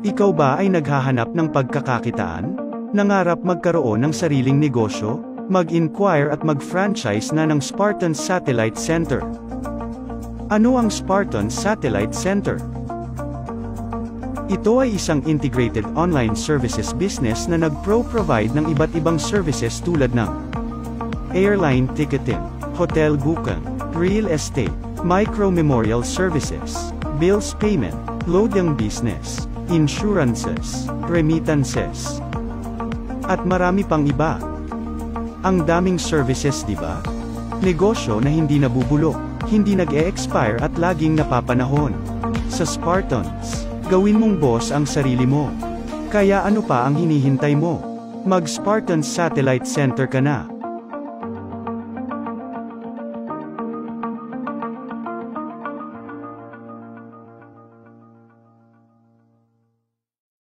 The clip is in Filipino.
Ikaw ba ay naghahanap ng pagkakakitaan? Nangarap magkaroon ng sariling negosyo? Mag-inquire at mag-franchise na ng Spartan Satellite Center. Ano ang Spartan Satellite Center? Ito ay isang integrated online services business na nag-provide ng iba't ibang services tulad ng airline ticketing, hotel booking, real estate, micro-memorial services, bills payment, loading business, insurances, remittances, at marami pang iba. Ang daming services, di ba? Negosyo na hindi nabubulok, hindi nag-e-expire at laging napapanahon. Sa Spartans, gawin mong boss ang sarili mo. Kaya ano pa ang hinihintay mo? Mag-Spartans Satellite Center ka na.